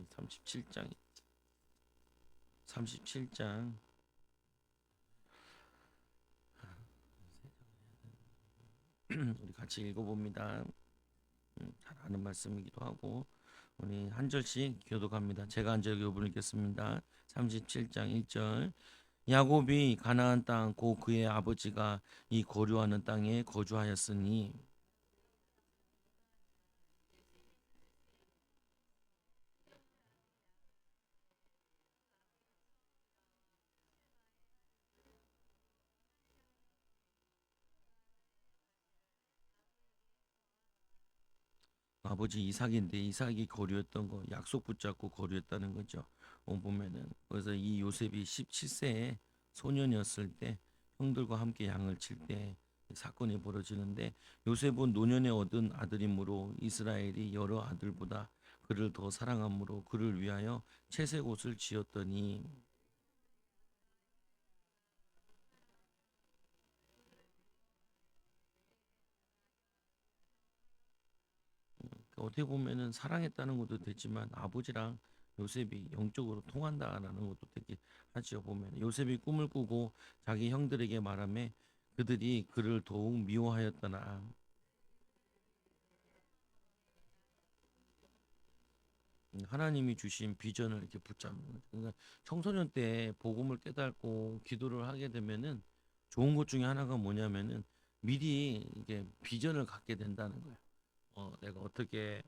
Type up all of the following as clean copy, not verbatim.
37장 37장 우리 같이 읽어봅니다. 잘 아는 말씀이기도 하고 우리 한 절씩 교독합니다. 제가 한 절 교독을 읽겠습니다. 37장 1절 야곱이 가나안 땅 고 그의 아버지가 이 거류하는 땅에 거주하였으니 아버지 이삭인데 이삭이 거류했던 거 약속 붙잡고 거류했다는 거죠. 보면은 그래서 이 요셉이 17세에 소년이었을 때 형들과 함께 양을 칠 때 사건이 벌어지는데 요셉은 노년에 얻은 아들이므로 이스라엘이 여러 아들보다 그를 더 사랑함으로 그를 위하여 채색 옷을 지었더니 어떻게 보면은 사랑했다는 것도 되지만 아버지랑 요셉이 영적으로 통한다라는 것도 되게 하지요. 보면 요셉이 꿈을 꾸고 자기 형들에게 말하며 그들이 그를 더욱 미워하였더나 하나님이 주신 비전을 이렇게 붙잡는 거죠. 그러니까 청소년 때 복음을 깨닫고 기도를 하게 되면은 좋은 것 중에 하나가 뭐냐면은 미리 이게 비전을 갖게 된다는 거예요. 내가 어떻게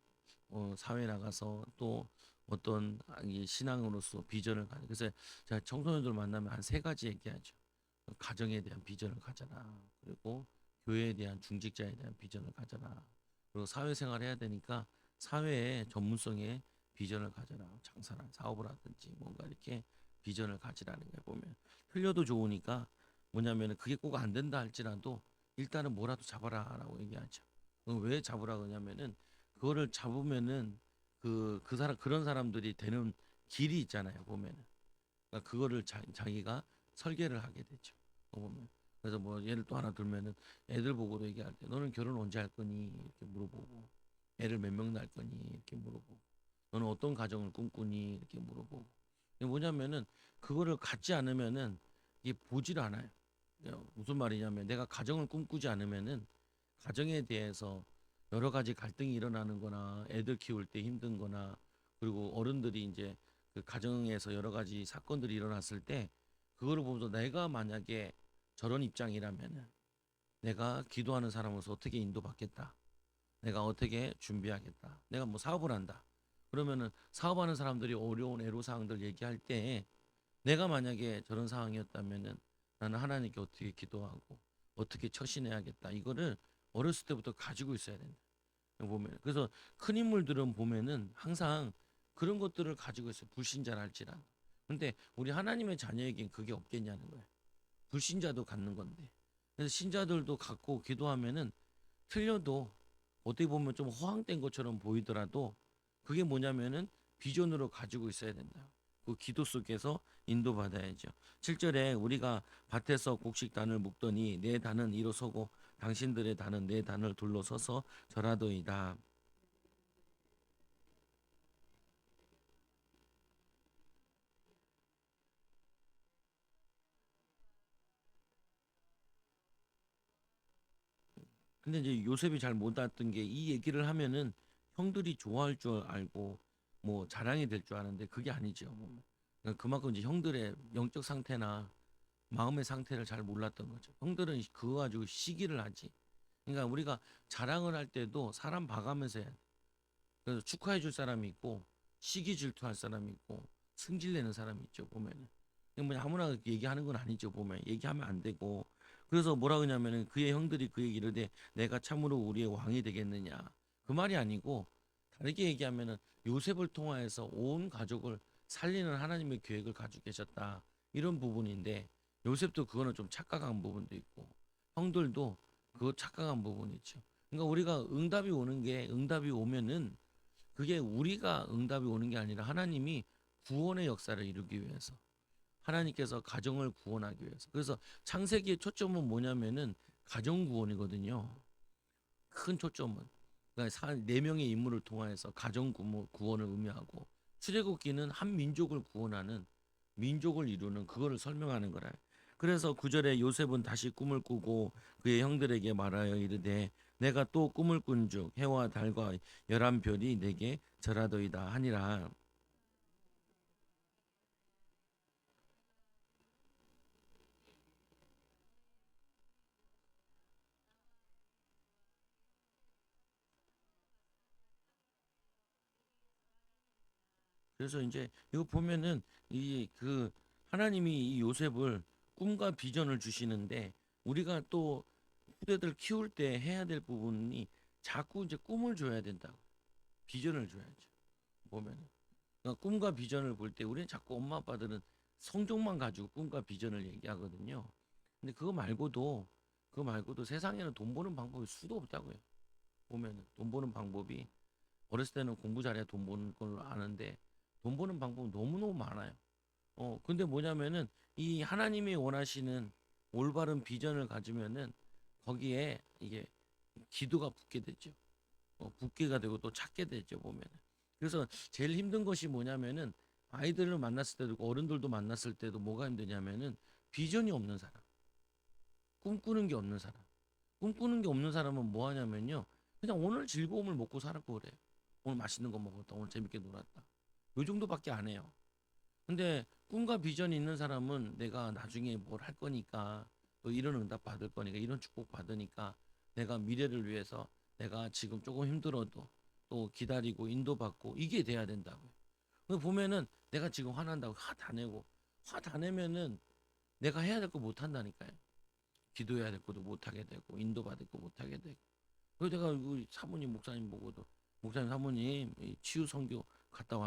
사회 나가서 또 어떤 이 신앙으로서 비전을 가져. 그래서 제가 청소년들 만나면 한 세 가지 얘기하죠. 가정에 대한 비전을 가져라. 그리고 교회에 대한 중직자에 대한 비전을 가져라. 그리고 사회생활 해야 되니까 사회의 전문성에 비전을 가져라. 장사나 사업을 하든지 뭔가 이렇게 비전을 가지라는 게 보면 틀려도 좋으니까 뭐냐면은 그게 꼭 안 된다 할지라도 일단은 뭐라도 잡아라라고 얘기하죠. 왜 잡으라 그러냐면은 그거를 잡으면은 그 사람 그런 사람들이 되는 길이 있잖아요. 보면은 그러니까 그거를 자기가 설계를 하게 되죠. 보면 그래서 뭐 예를 또 하나 들면은 애들 보고도 얘기할 때 너는 결혼 언제 할 거니 이렇게 물어보고 애를 몇 명 낳을 거니 이렇게 물어보고 너는 어떤 가정을 꿈꾸니 이렇게 물어보고 이게 뭐냐면은 그거를 갖지 않으면은 이게 보질 않아요. 무슨 말이냐면 내가 가정을 꿈꾸지 않으면은 가정에 대해서 여러 가지 갈등이 일어나는 거나 애들 키울 때 힘든 거나 그리고 어른들이 이제 그 가정에서 여러 가지 사건들이 일어났을 때 그거를 보면서 내가 만약에 저런 입장이라면은 내가 기도하는 사람으로서 어떻게 인도받겠다. 내가 어떻게 준비하겠다. 내가 뭐 사업을 한다. 그러면은 사업하는 사람들이 어려운 애로사항들 얘기할 때 내가 만약에 저런 상황이었다면은 나는 하나님께 어떻게 기도하고 어떻게 처신해야겠다. 이거를 어렸을 때부터 가지고 있어야 된다. 보면 그래서 큰 인물들은 보면은 항상 그런 것들을 가지고 있어요. 불신자랄지라. 근데 우리 하나님의 자녀에겐 그게 없겠냐는 거예요. 불신자도 갖는 건데. 그래서 신자들도 갖고 기도하면은 틀려도 어떻게 보면 좀 허황된 것처럼 보이더라도 그게 뭐냐면은 비전으로 가지고 있어야 된다. 그 기도 속에서 인도받아야죠. 7절에 우리가 밭에서 곡식 단을 묶더니 내 단은 일어서고 당신들의 단은 내 단을 둘러서서 절하도이다. 근데 이제 요셉이 잘 못했던 게 이 얘기를 하면은 형들이 좋아할 줄 알고 뭐 자랑이 될 줄 아는데 그게 아니죠. 그러니까 그만큼 이제 형들의 영적 상태나 마음의 상태를 잘 몰랐던 거죠. 형들은 그거 가지고 시기를 하지. 그러니까 우리가 자랑을 할 때도 사람 봐가면서 해야 돼. 그래서 축하해 줄 사람이 있고 시기 질투할 사람이 있고 승질 내는 사람이 있죠. 보면은 뭐 아무나 얘기하는 건 아니죠. 보면 얘기하면 안 되고 그래서 뭐라 그러냐면은 그의 형들이 그 얘기를 해 내가 참으로 우리의 왕이 되겠느냐 그 말이 아니고 다르게 얘기하면은 요셉을 통하여서 온 가족을 살리는 하나님의 계획을 가지고 계셨다 이런 부분인데 요셉도 그거는 좀 착각한 부분도 있고 형들도 그거 착각한 부분이 있죠. 그러니까 우리가 응답이 오는 게 응답이 오면은 그게 우리가 응답이 오는 게 아니라 하나님이 구원의 역사를 이루기 위해서 하나님께서 가정을 구원하기 위해서 그래서 창세기의 초점은 뭐냐면은 가정 구원이거든요. 큰 초점은 그러니까 네 명의 인물을 통하여서 가정 구원을 의미하고 출애굽기는 한 민족을 구원하는 민족을 이루는 그거를 설명하는 거라. 그래서 9절에 요셉은 다시 꿈을 꾸고 그의 형들에게 말하여 이르되 내가 또 꿈을 꾼즉 해와 달과 11별이 내게 절하더이다 하니라. 그래서 이제 이거 보면은 이 그 하나님이 이 요셉을 꿈과 비전을 주시는데 우리가 또 후대들 키울 때 해야 될 부분이 자꾸 이제 꿈을 줘야 된다고. 비전을 줘야죠. 보면은. 그러니까 꿈과 비전을 볼 때 우리는 자꾸 엄마 아빠들은 성적만 가지고 꿈과 비전을 얘기하거든요. 근데 그거 말고도 세상에는 돈 버는 방법이 수도 없다고요. 보면은 돈 버는 방법이 어렸을 때는 공부 잘해야 돈 버는 걸 아는데 돈 버는 방법은 너무너무 많아요. 근데 뭐냐면은 이 하나님이 원하시는 올바른 비전을 가지면은 거기에 이게 기도가 붙게 되죠. 붙게가 되고 또 찾게 되죠, 보면은. 그래서 제일 힘든 것이 뭐냐면은 아이들을 만났을 때도 어른들도 만났을 때도 뭐가 힘드냐면은 비전이 없는 사람, 꿈꾸는 게 없는 사람. 꿈꾸는 게 없는 사람은 뭐 하냐면요. 그냥 오늘 즐거움을 먹고 살았고 그래요. 오늘 맛있는 거 먹었다. 오늘 재밌게 놀았다. 요 정도밖에 안 해요. 근데 꿈과 비전이 있는 사람은 내가 나중에 뭘 할 거니까 또 이런 응답 받을 거니까 이런 축복 받으니까 내가 미래를 위해서 내가 지금 조금 힘들어도 또 기다리고 인도받고 이게 돼야 된다고요. 보면은 내가 지금 화난다고 화 다 내고 화 다 내면은 내가 해야 될 거 못 한다니까요. 기도해야 될 것도 못 하게 되고 인도받을 거 못 하게 되고. 그래서 내가 우리 사모님 목사님 보고도 목사님 사모님 이 치유 선교 갔다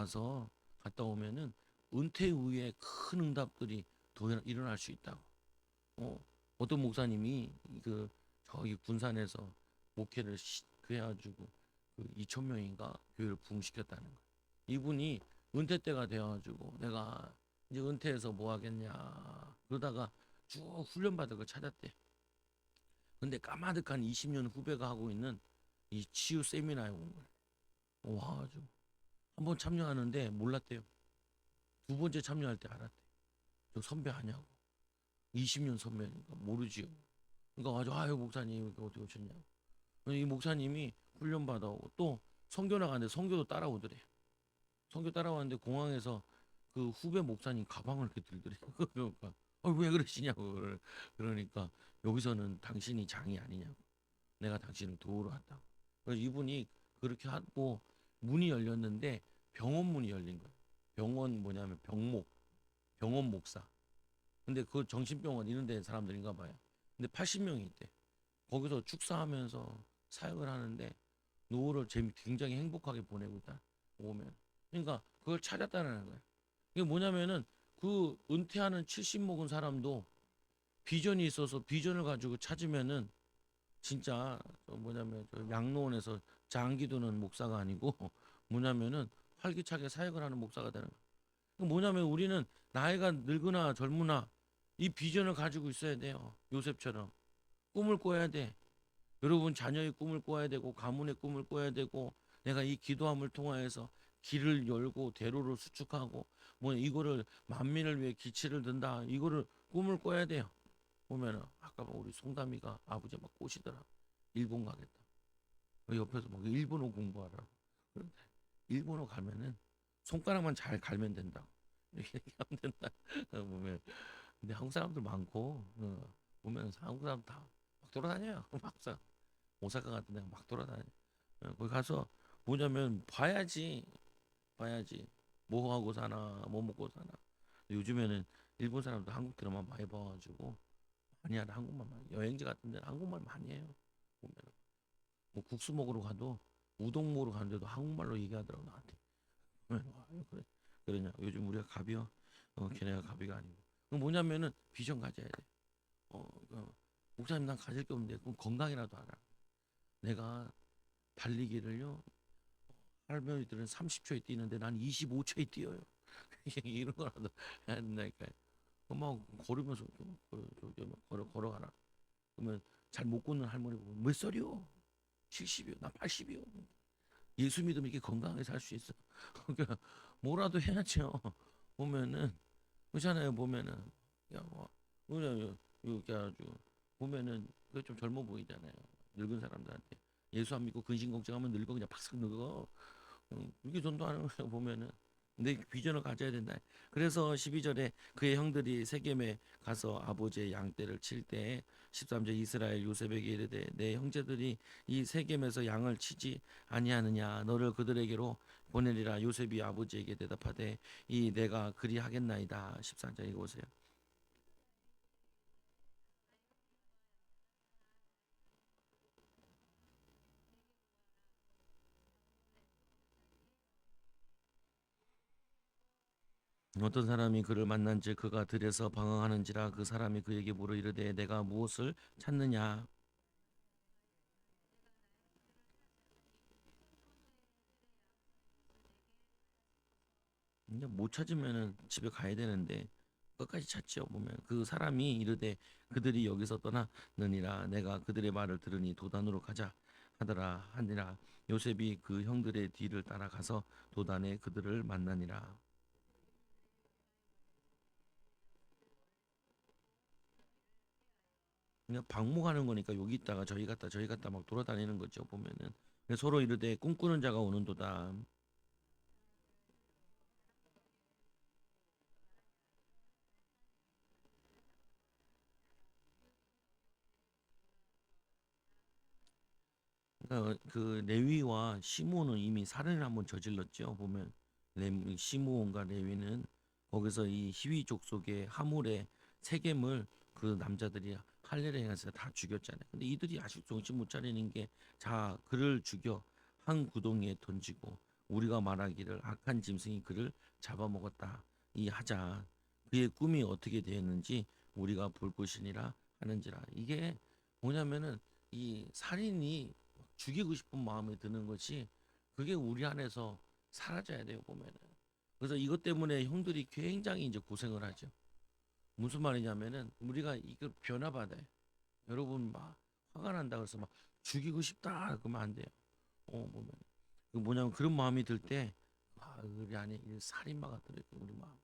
오면은 은퇴 후에 큰 응답들이 더 일어날 수 있다고. 어떤 목사님이 그 저기 군산에서 목회를 그 해가지고 그 2천 명인가 교회를 부흥시켰다는 거예요. 이분이 은퇴 때가 되어가지고 내가 이제 은퇴해서 뭐 하겠냐 그러다가 쭉 훈련 받을 걸 찾았대. 근데 까마득한 20년 후배가 하고 있는 이 치유 세미나에 온 거예요. 와가지고 한번 참여하는데 몰랐대요. 두 번째 참여할 때 알았대. 저 선배 아냐고. 20년 선배니까 모르지요. 그러니까 아주 아유 목사님 이렇게 어떻게 오셨냐고. 이 목사님이 훈련 받아오고 또 선교 나가는데 선교도 따라오더래. 선교 따라왔는데 공항에서 그 후배 목사님 가방을 이렇게 들더래. 그러니까 왜 그러시냐고. 그러니까 여기서는 당신이 장이 아니냐고. 내가 당신을 도우러 왔다고. 그래서 이분이 그렇게 하고 문이 열렸는데 병원 문이 열린 거예요. 병원 뭐냐면 병원 목사. 근데 그 정신병원 이런 데 사람들인가 봐요. 근데 80명이 있대. 거기서 축사하면서 사역을 하는데 노후를 굉장히 행복하게 보내고 있다. 오면. 그러니까 그걸 찾았다는 거예요. 이게 뭐냐면은 그 은퇴하는 70 먹은 사람도 비전이 있어서 비전을 가지고 찾으면은 진짜 저 뭐냐면 저 양로원에서 장기도는 목사가 아니고 뭐냐면은 활기차게 사역을 하는 목사가 되는 거예요. 뭐냐면 우리는 나이가 늙으나 젊으나 이 비전을 가지고 있어야 돼요. 요셉처럼 꿈을 꿔야 돼. 여러분 자녀의 꿈을 꿔야 되고 가문의 꿈을 꿔야 되고 내가 이 기도함을 통하여서 길을 열고 대로를 수축하고 뭐 이거를 만민을 위해 기치를 든다. 이거를 꿈을 꿔야 돼요. 보면은 아까 우리 송담이가 아버지 막 꼬시더라. 일본 가겠다. 옆에서 막 일본어 공부하라고. 그런데 일본어 가면은 손가락만 잘 갈면 된다. 이렇게 하면 된다. 보면 근데 한국 사람들 많고 보면 한국 사람 다 막 돌아다녀요. 막상 오사카 같은 데 막 돌아다녀. 거기 가서 뭐냐면 봐야지 뭐 하고 사나 뭐 먹고 사나. 요즘에는 일본 사람도 한국 드라마 많이 봐가지고 많이 하라 한국말 많이 여행지 같은 데는 한국말 많이 해요. 보면 뭐 국수 먹으러 가도 우동 먹으러 가는데도 한국말로 얘기하더라고 나한테. 그래 그러냐 요즘 우리가 갑이요. 걔네가 갑이가 아니고. 그럼 뭐냐면은 비전 가져야 돼. 목사님 난 가질 게 없는데 그럼 건강이라도 하라. 내가 달리기를요 할머니들은 30초에 뛰는데 난 25초에 뛰어요. 이런 거라도 해야 된다니까요. 엄마 걸으면서 걸어가라. 그러면 잘 못 걷는 할머니 보면 몇 살이요? 70이요. 나 80이요. 예수 믿으면 이렇게 건강하게 살 수 있어. 그러니까 뭐라도 해야죠. 보면은 그렇잖아요. 보면은 야, 뭐, 그냥 이렇게 아주 보면은 그 좀 젊어 보이잖아요. 늙은 사람들한테 예수 안 믿고 근심 걱정하면 늙어 그냥 팍싹 늙어. 이게 전도하는 거예요. 보면은 내 비전을 가져야 된다. 그래서 12절에 그의 형들이 세겜에 가서 아버지의 양떼를 칠 때 13절 이스라엘 요셉에게 이르되 내 형제들이 이 세겜에서 양을 치지 아니하느냐 너를 그들에게로 보내리라. 요셉이 아버지에게 대답하되 이 내가 그리 하겠나이다. 14절 이거 보세요. 어떤 사람이 그를 만난즉 그가 들에서 방황하는지라 그 사람이 그에게 물어 이르되 내가 무엇을 찾느냐. 이제 못 찾으면은 집에 가야 되는데 끝까지 찾지요. 보면 그 사람이 이르되 그들이 여기서 떠나느니라. 내가 그들의 말을 들으니 도단으로 가자 하더라 하니라. 요셉이 그 형들의 뒤를 따라가서 도단에 그들을 만나니라. 그냥 방목하는 거니까 여기 있다가 저기 갔다 막 돌아다니는 거죠. 보면은 그래서 서로 이르되 꿈꾸는 자가 오는도다. 그러니까 그 레위와 시므온은 이미 살인을 한번 저질렀죠. 보면 시므온과 레위는 거기서 이 히위 족속의 하물의 세겜을 그 남자들이 할례를 행해서 다 죽였잖아요. 근데 이들이 아직 정신 못 차리는 게 자 그를 죽여 한 구덩이에 던지고 우리가 말하기를 악한 짐승이 그를 잡아먹었다 이 하자. 그의 꿈이 어떻게 되었는지 우리가 볼 것이니라 하는지라. 이게 뭐냐면은 이 살인이 죽이고 싶은 마음이 드는 것이 그게 우리 안에서 사라져야 돼요. 보면은. 그래서 이것 때문에 형들이 굉장히 이제 고생을 하죠. 무슨 말이냐면은 우리가 이걸 변화받아요. 여러분 막 화가 난다 그래서 막 죽이고 싶다 그러면 안 돼요. 보면 그 뭐냐면 그런 마음이 들 때 우리 안에 이 살인마가 들어있고 우리 마음.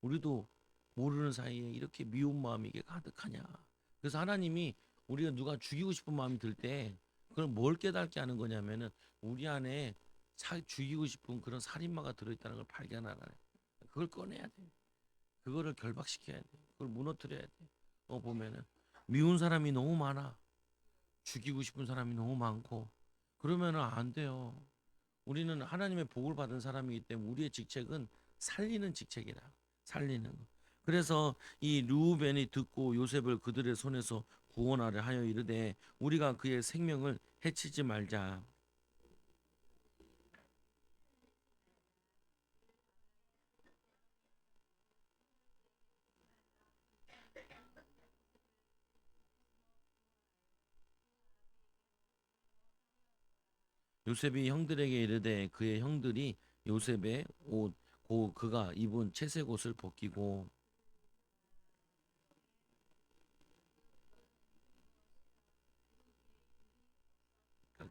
우리도 모르는 사이에 이렇게 미운 마음이 이게 가득하냐. 그래서 하나님이 우리가 누가 죽이고 싶은 마음이 들 때 그걸 뭘 깨닫게 하는 거냐면은 우리 안에 죽이고 싶은 그런 살인마가 들어있다는 걸 발견하라. 그걸 꺼내야 돼. 그거를 결박시켜야 돼. 그걸 무너뜨려야 돼. 보면은 미운 사람이 너무 많아. 죽이고 싶은 사람이 너무 많고 그러면은 안 돼요. 우리는 하나님의 복을 받은 사람이기 때문에 우리의 직책은 살리는 직책이라. 살리는 거. 그래서 이 르우벤이 듣고 요셉을 그들의 손에서 구원하려 하여 이르되 우리가 그의 생명을 해치지 말자. 요셉이 형들에게 이르되 그의 형들이 요셉의 옷, 그가 입은 채색 옷을 벗기고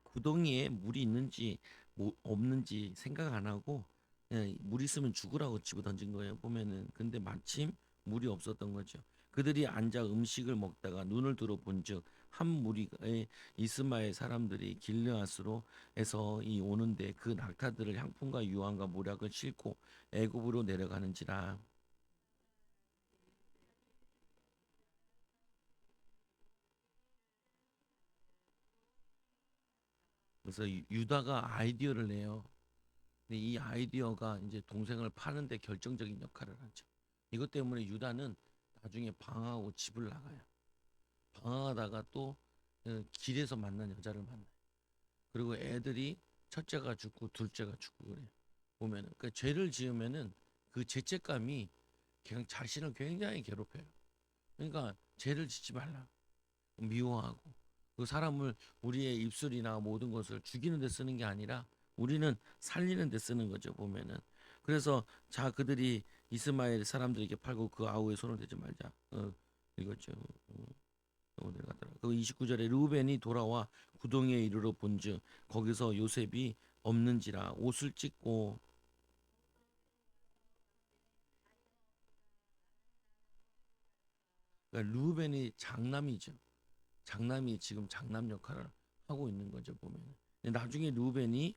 구덩이에 물이 있는지 없는지 생각 안 하고 그냥 물 있으면 죽으라고 집어 던진 거예요. 보면은 근데 마침 물이 없었던 거죠. 그들이 앉아 음식을 먹다가 눈을 들어 본즉 한 무리의 이스마엘 사람들이 길르앗으로 해서 이 오는데 그 낙타들을 향품과 유황과 모략을 싣고 애굽으로 내려가는지라. 그래서 유다가 아이디어를 내요. 근데 이 아이디어가 이제 동생을 파는데 결정적인 역할을 하죠. 이것 때문에 유다는 나중에 방황하고 집을 나가요. 방황하다가 또 길에서 만난 여자를 만나요. 그리고 애들이 첫째가 죽고 둘째가 죽고 그래요. 보면은 그 죄를 지으면은 그 죄책감이 그냥 자신을 굉장히 괴롭혀요. 그러니까 죄를 짓지 말라. 미워하고 그 사람을 우리의 입술이나 모든 것을 죽이는 데 쓰는 게 아니라 우리는 살리는 데 쓰는 거죠. 보면은 그래서 자 그들이 이스마엘 사람들에게 팔고 그 아우의 손을 대지 말자. 이거죠. 내려가더라. 그 29절에 르우벤이 돌아와 구덩이에 이르러 본즉 거기서 요셉이 없는지라 옷을 찢고 그러니까 루벤이 장남이죠. 장남이 지금 장남 역할을 하고 있는 거죠 보면은. 근데 나중에 루벤이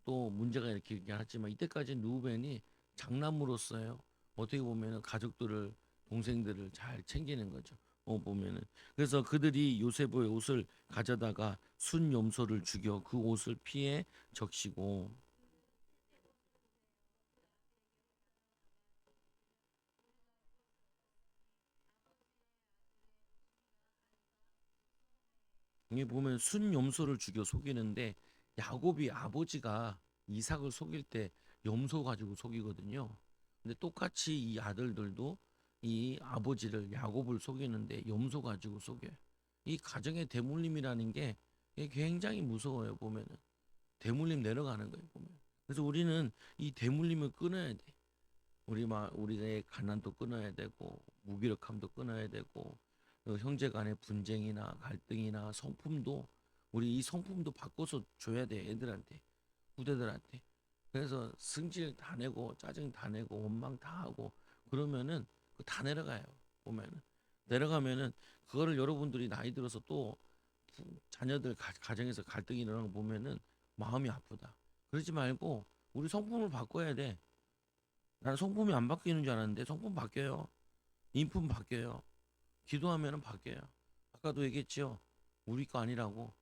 또 문제가 이렇게 얘기하지만 이때까지 루벤이 장남으로서요. 어떻게 보면은 가족들을 동생들을 잘 챙기는 거죠. 보면은 그래서 그들이 요셉의 옷을 가져다가 순염소를 죽여 그 옷을 피해 적시고 여기 보면 순염소를 죽여 속이는데 야곱이 아버지가 이삭을 속일 때 염소 가지고 속이거든요. 근데 똑같이 이 아들들도 이 아버지를 야곱을 속이는데 염소 가지고 속여요. 이 가정의 대물림이라는 게 이게 굉장히 무서워요. 보면은 대물림 내려가는 거예요. 보면. 그래서 우리는 이 대물림을 끊어야 돼. 우리의 가난도 끊어야 되고 무기력함도 끊어야 되고 형제 간의 분쟁이나 갈등이나 성품도 우리 이 성품도 바꿔서 줘야 돼 애들한테 후대들한테. 그래서 승질 다 내고 짜증 다 내고 원망 다 하고 그러면은 그다 내려가요. 보면은 내려가면은 그거를 여러분들이 나이 들어서 또 자녀들 가정에서 갈등이 일어나는 거 보면은 마음이 아프다. 그러지 말고 우리 성품을 바꿔야 돼. 나는 성품이 안 바뀌는 줄 알았는데 성품 바뀌어요. 인품 바뀌어요. 기도하면은 바뀌어요. 아까도 얘기했죠. 우리 거 아니라고.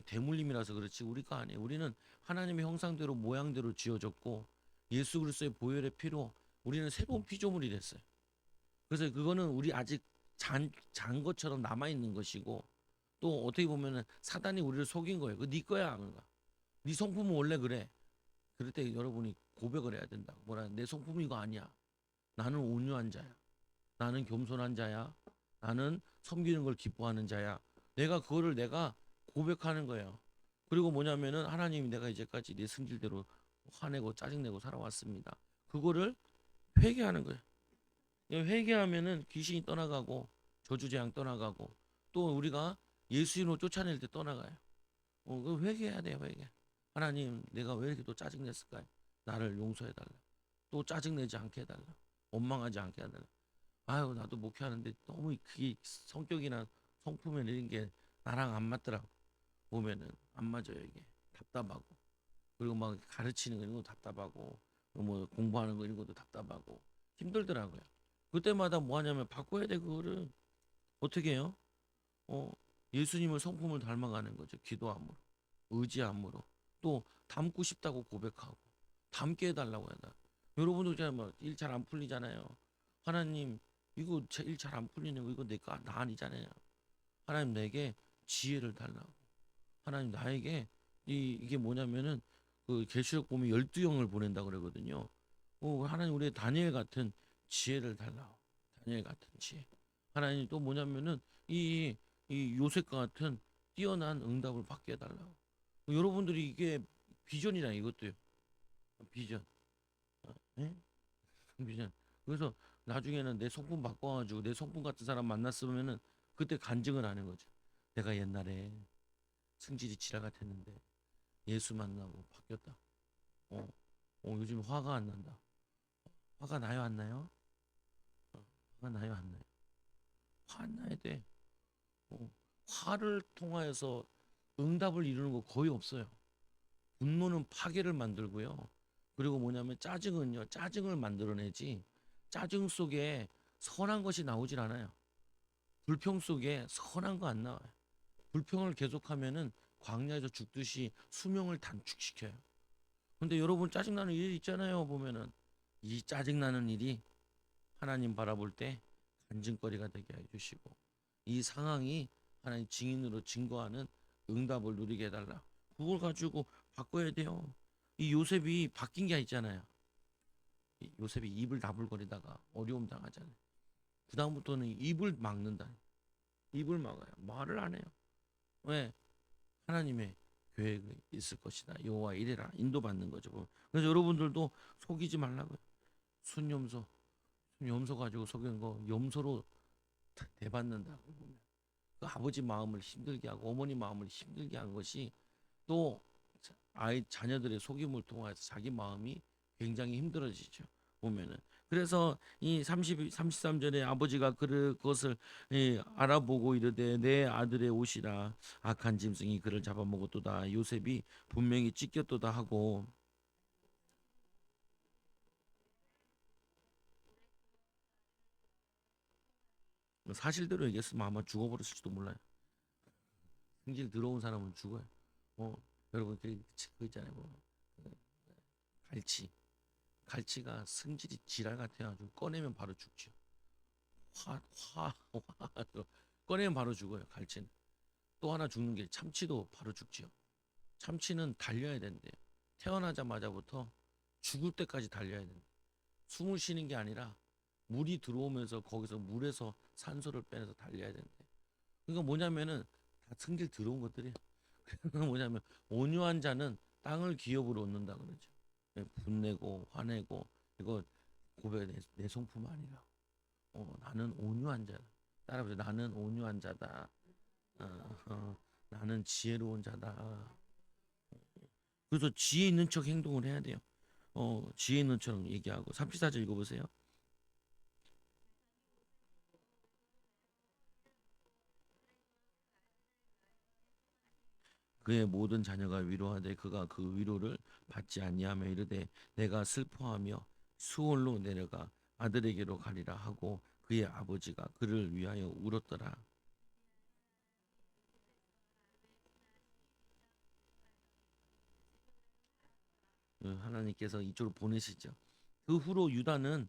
대물림이라서 그렇지 우리 거 아니에요. 우리는 하나님의 형상대로 모양대로 지어졌고 예수 그리스도의 보혈의 피로 우리는 새로운 피조물이 됐어요. 그래서 그거는 우리 아직 잔 것처럼 남아 있는 것이고 또 어떻게 보면은 사단이 우리를 속인 거예요. 그네 거야. 그런가? 네 성품은 원래 그래. 그럴 때 여러분이 고백을 해야 된다. 뭐라 내 성품이 이거 아니야. 나는 온유한 자야. 나는 겸손한 자야. 나는 섬기는 걸 기뻐하는 자야. 내가 고백하는 거예요. 그리고 뭐냐면은 하나님이 내가 이제까지 내 승질대로 화내고 짜증내고 살아왔습니다. 그거를 회개하는 거예요. 회개하면은 귀신이 떠나가고 저주재앙 떠나가고 또 우리가 예수님으로 쫓아낼 때 떠나가요. 그 회개해야 돼요, 회개. 하나님, 내가 왜 이렇게 또 짜증냈을까요? 나를 용서해달라. 또 짜증내지 않게 해달라. 원망하지 않게 해달라. 아유, 나도 목회하는데 너무 그게 성격이나 성품이나 이런 게 나랑 안 맞더라고. 보면은 안 맞아요, 이게. 답답하고. 그리고 막 가르치는 거 이런 것도 답답하고, 뭐 공부하는 거 이런 것도 답답하고 힘들더라고요. 그때마다 뭐 하냐면 바꿔야 돼, 그거를. 어떻게 해요? 어, 예수님을 성품을 닮아가는 거죠. 기도함으로, 의지함으로. 또 닮고 싶다고 고백하고, 닮게 해달라고 해다. 여러분도 이제 뭐일 잘 안 풀리잖아요. 하나님, 이거 일 잘 안 풀리는 거 이거 나 아니잖아요. 하나님 내게 지혜를 달라고. 하나님 나에게 이게 뭐냐면은 그 계시록 보면 12영을 보낸다 그러거든요. 하나님 우리의 다니엘 같은 지혜를 달라고. 다니엘 같은 지혜. 하나님 또 뭐냐면은 이, 이 요셉과 같은 뛰어난 응답을 받게 해달라고. 여러분들이 이게 비전이라 이것도요. 비전. 예? 비전. 그래서 나중에는 내 성품 바꿔가지고 내 성품 같은 사람 만났으면은 그때 간증을 하는 거죠. 내가 옛날에 승질이 지랄 같았는데 예수 만나고 바뀌었다. 어, 요즘 화가 안 난다. 화가 나요, 안 나요? 화가 나요, 안 나요? 화 안 나야 돼. 어, 화를 통하여서 응답을 이루는 거 거의 없어요. 분노는 파괴를 만들고요. 그리고 뭐냐면 짜증은요, 짜증을 만들어내지. 짜증 속에 선한 것이 나오질 않아요. 불평 속에 선한 거 안 나와요. 불평을 계속하면은 광야에서 죽듯이 수명을 단축시켜요. 근데 여러분 짜증나는 일이 있잖아요. 보면은 이 짜증나는 일이 하나님 바라볼 때 간증거리가 되게 해주시고 이 상황이 하나님 증인으로 증거하는 응답을 누리게 해달라. 그걸 가지고 바꿔야 돼요. 이 요셉이 바뀐 게 있잖아요. 이 요셉이 입을 다물거리다가 어려움 당하잖아요. 그 다음부터는 입을 막는다. 입을 막아요. 말을 안 해요. 왜? 하나님의 계획이 있을 것이다. 여호와 이래라. 인도받는 거죠. 그래서 여러분들도 속이지 말라고요. 순염소, 순염소 가지고 속이는 거 염소로 대받는다고 보면 그 아버지 마음을 힘들게 하고 어머니 마음을 힘들게 한 것이 또 자녀들의 속임을 통해서 자기 마음이 굉장히 힘들어지죠. 보면은 그래서 이 33절에 아버지가 그것을 알아보고 이르되 내 아들의 옷이라 악한 짐승이 그를 잡아먹었도다. 요셉이 분명히 찢겼도다 하고 사실대로 얘기했으면 아마 죽어버렸을지도 몰라요. 승질 들어온 사람은 죽어요. 어, 여러분 그 있잖아요. 뭐, 그 갈치. 갈치가 승질이 지랄 같아가지고 꺼내면 바로 죽죠. 화, 화, 화. 꺼내면 바로 죽어요. 갈치는. 또 하나 죽는 게 참치도 바로 죽지요. 참치는 달려야 된대요. 태어나자마자부터 죽을 때까지 달려야 된대요. 숨을 쉬는 게 아니라 물이 들어오면서 거기서 물에서 산소를 빼내서 달려야 된대요. 그러니까 뭐냐면은 다 승질 들어온 것들이 뭐냐면 온유한 자는 땅을 기업으로 얻는다 그러죠. 분내고 화내고 이거 고백 내 성품 아니라 나는 온유한 자다. 따라해보세요. 나는 온유한 자다. 나는 지혜로운 자다. 그래서 지혜 있는 척 행동을 해야 돼요. 지혜 있는 척 얘기하고 34절 읽어보세요. 그의 모든 자녀가 위로하되 그가 그 위로를 받지 아니하며 이르되 내가 슬퍼하며 수월로 내려가 아들에게로 가리라 하고 그의 아버지가 그를 위하여 울었더라. 하나님께서 이쪽으로 보내시죠. 그 후로 유다는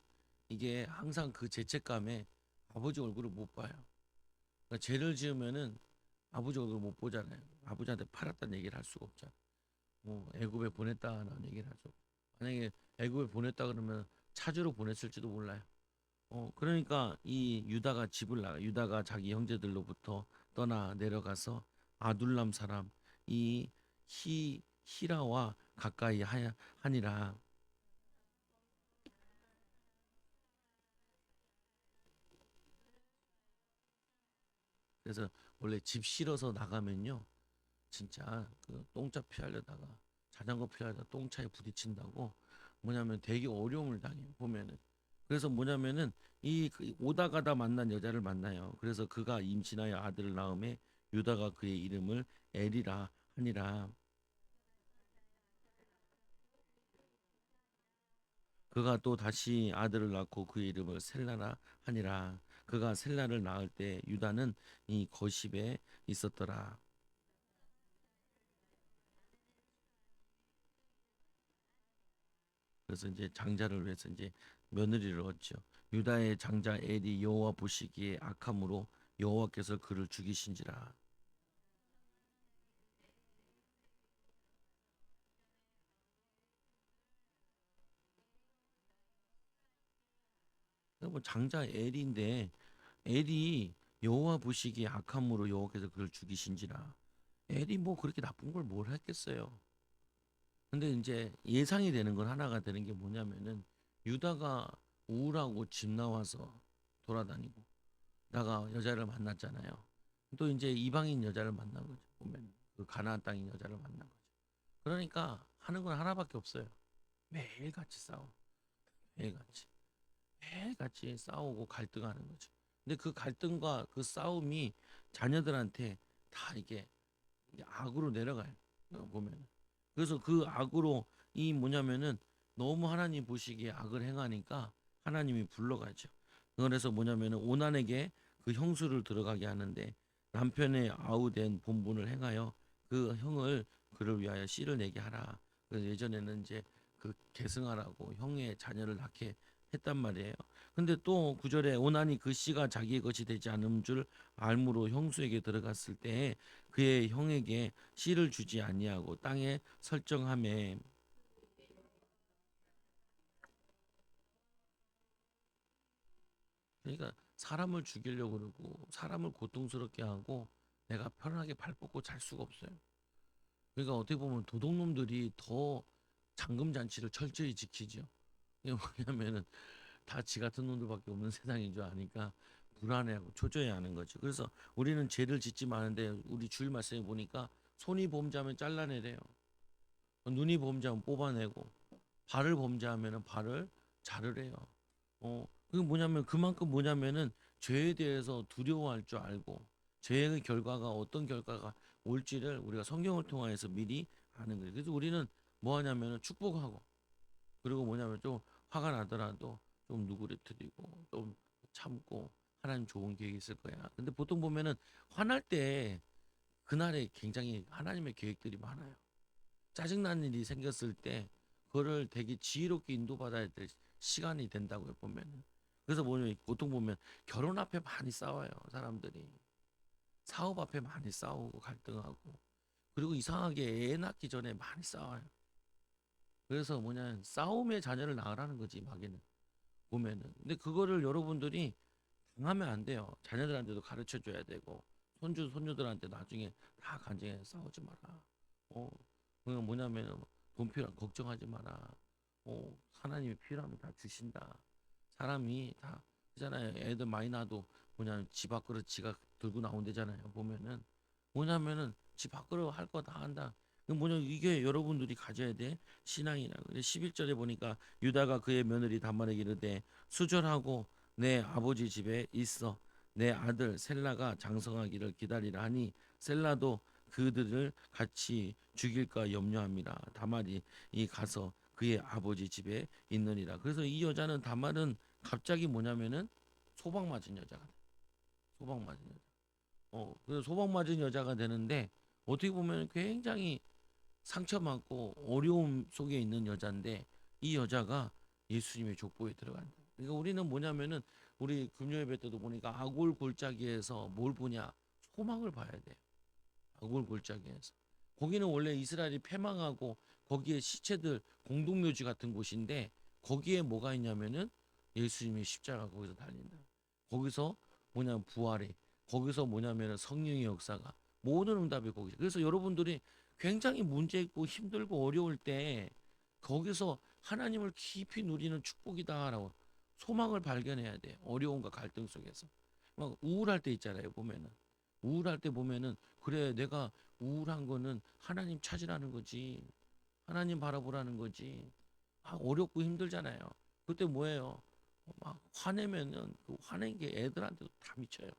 이게 항상 그 죄책감에 아버지 얼굴을 못 봐요. 그러니까 죄를 지으면은 아버지 얼굴을 못 보잖아요. 아버지한테 팔았다는 얘기를 할 수가 없잖아. 뭐 애굽에 보냈다는 얘기를 하죠. 만약에 애굽에 보냈다 그러면 차주로 보냈을지도 몰라요. 그러니까 이 유다가 집을 나가 유다가 자기 형제들로부터 떠나 내려가서 아둘람 사람 이 히라와 가까이 하니라. 그래서 원래 집 실어서 나가면요 진짜 그 똥차 피하려다가 자전거 피하려다 똥차에 부딪힌다고 뭐냐면 되게 어려움을 당해요 보면은. 그래서 뭐냐면은 그 오다 가다 만난 여자를 만나요. 그래서 그가 임신하여 아들을 낳음에 유다가 그의 이름을 에리라 하니라. 그가 또 다시 아들을 낳고 그의 이름을 셀라라 하니라. 그가 셀라를 낳을 때 유다는 이 거십에 있었더라. 그래서 이제 장자를 위해서 이제 며느리를 얻죠. 유다의 장자 엘이 여호와 보시기에 악함으로 여호와께서 그를 죽이신지라. 뭐 장자 엘인데 엘이 여호와 보시기에 악함으로 여호와께서 그를 죽이신지라. 엘이 뭐 그렇게 나쁜 걸 뭘 했겠어요. 근데 이제 예상이 되는 건 하나가 되는 게 뭐냐면은 유다가 우울하고 집 나와서 돌아다니고 나가 여자를 만났잖아요. 또 이제 이방인 여자를 만난 거죠. 보면 그 가나안 땅인 여자를 만난 거죠. 그러니까 하는 건 하나밖에 없어요. 매일같이 싸워. 매일같이. 매일같이 싸우고 갈등하는 거죠. 근데 그 갈등과 그 싸움이 자녀들한테 다 이게 악으로 내려가요. 보면. 그래서 그 악으로 이 뭐냐면은 너무 하나님 보시기에 악을 행하니까 하나님이 불러가죠. 그래서 뭐냐면은 오난에게 그 형수를 들어가게 하는데 남편의 아우된 본분을 행하여 그 형을 그를 위하여 씨를 내게 하라. 그래서 예전에는 이제 그 계승하라고 형의 자녀를 낳게 했단 말이에요. 근데 또 구절에 오난이 그 씨가 자기의 것이 되지 않음 줄 알므로 형수에게 들어갔을 때 그의 형에게 씨를 주지 아니하고 땅에 설정함에. 그러니까 사람을 죽이려고 그러고 사람을 고통스럽게 하고 내가 편하게 발 뻗고 잘 수가 없어요. 그러니까 어떻게 보면 도둑놈들이 더 잠금 장치를 철저히 지키죠. 이게 뭐냐면은 다 지 같은 놈들밖에 없는 세상인 줄 아니까 불안해하고 초조해하는 거죠. 그래서 우리는 죄를 짓지 마는데 우리 주일 말씀에 보니까 손이 범죄하면 잘라내래요. 눈이 범죄하면 뽑아내고 발을 범죄하면 발을 자르래요. 그게 뭐냐면 그만큼 뭐냐면은 죄에 대해서 두려워할 줄 알고 죄의 결과가 어떤 결과가 올지를 우리가 성경을 통해서 미리 아는 거예요. 그래서 우리는 뭐 하냐면은 축복하고 그리고 뭐냐면 좀 화가 나더라도 좀 누구를 드리고 좀 참고 하나님 좋은 계획이 있을 거야. 근데 보통 보면은 화날 때 그날에 굉장히 하나님의 계획들이 많아요. 짜증나는 일이 생겼을 때 그거를 되게 지혜롭게 인도받아야 될 시간이 된다고요, 보면은. 그래서 뭐냐면 보통 보면 결혼 앞에 많이 싸워요, 사람들이. 사업 앞에 많이 싸우고 갈등하고. 그리고 이상하게 애 낳기 전에 많이 싸워요. 그래서 뭐냐 싸움의 자녀를 낳으라는 거지, 마귀는. 보면은. 근데 그거를 여러분들이 당하면 안 돼요. 자녀들한테도 가르쳐 줘야 되고 손주 손녀들한테 나중에 다 간증해 싸우지 마라. 어, 그거 뭐냐면 돈 필요 걱정하지 마라. 하나님이 필요하면 다 주신다. 사람이 다 그잖아요. 애들 많이 낳아도 뭐냐 집 밖으로 지가 들고 나온대잖아요. 보면은 뭐냐면은 집 밖으로 할 거 다 한다. 그 뭐냐 이게 여러분들이 가져야 돼 신앙이라. 그래 11절에 보니까 유다가 그의 며느리 다말에게 이르되 수절하고 내 아버지 집에 있어 내 아들 셀라가 장성하기를 기다리라 하니 셀라도 그들을 같이 죽일까 염려함이라. 다말이 이 가서 그의 아버지 집에 있느니라. 그래서 이 여자는 다말은 갑자기 뭐냐면은 소방 맞은 여자가 돼. 소방 맞은 여자. 그래서 소방 맞은 여자가 되는데 어떻게 보면 굉장히 상처받고 어려움 속에 있는 여자인데 이 여자가 예수님의 족보에 들어간다. 그러니까 우리는 뭐냐면은 우리 금요예배 때도 보니까 아골 골짜기에서 뭘 보냐? 소망을 봐야 돼. 아골 골짜기에서. 거기는 원래 이스라엘이 패망하고 거기에 시체들 공동묘지 같은 곳인데 거기에 뭐가 있냐면은 예수님의 십자가 거기서 달린다. 거기서 뭐냐면 부활이 거기서 뭐냐면은 성령의 역사가 모든 응답이 거기. 그래서 여러분들이 굉장히 문제 있고 힘들고 어려울 때 거기서 하나님을 깊이 누리는 축복이다라고 소망을 발견해야 돼. 어려움과 갈등 속에서. 막 우울할 때 있잖아요. 보면은 우울할 때 보면은 그래 내가 우울한 거는 하나님 찾으라는 거지. 하나님 바라보라는 거지. 어렵고 힘들잖아요. 그때 뭐예요? 막 화내면은 그 화낸 게 애들한테도 다 미쳐요.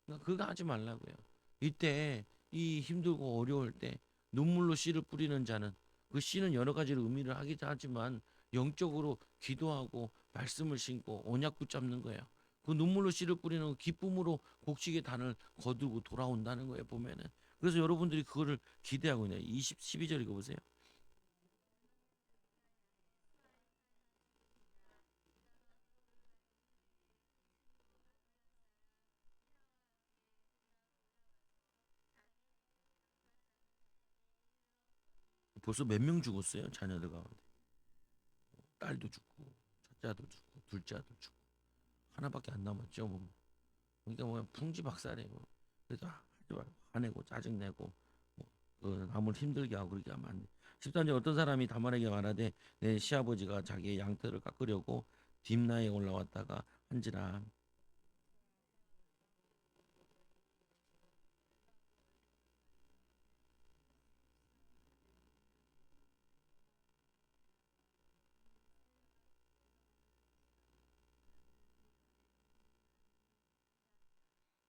그러니까 그거 하지 말라고요. 이때 이 힘들고 어려울 때 눈물로 씨를 뿌리는 자는 그 씨는 여러 가지로 의미를 하기도 하지만 영적으로 기도하고 말씀을 신고 언약 붙잡는 거예요. 그 눈물로 씨를 뿌리는 기쁨으로 곡식의 단을 거두고 돌아온다는 거예요, 보면은. 그래서 여러분들이 그거를 기대하고 있네요. 12절 읽어 보세요. 벌써 몇 명 죽었어요, 자녀들 가운데. 딸도 죽고, 첫째도 죽고, 둘째도 죽고. 하나밖에 안 남았죠, 뭐. 그러니까 뭐 풍지박살이고 그래서 하지 말고 화내고 짜증내고 그 남을 힘들게 하고 그렇게 하면 안 돼. 13절 어떤 사람이 다말에게 말하되 내 시아버지가 자기의 양털을 깎으려고 딥나에 올라왔다가 한지라.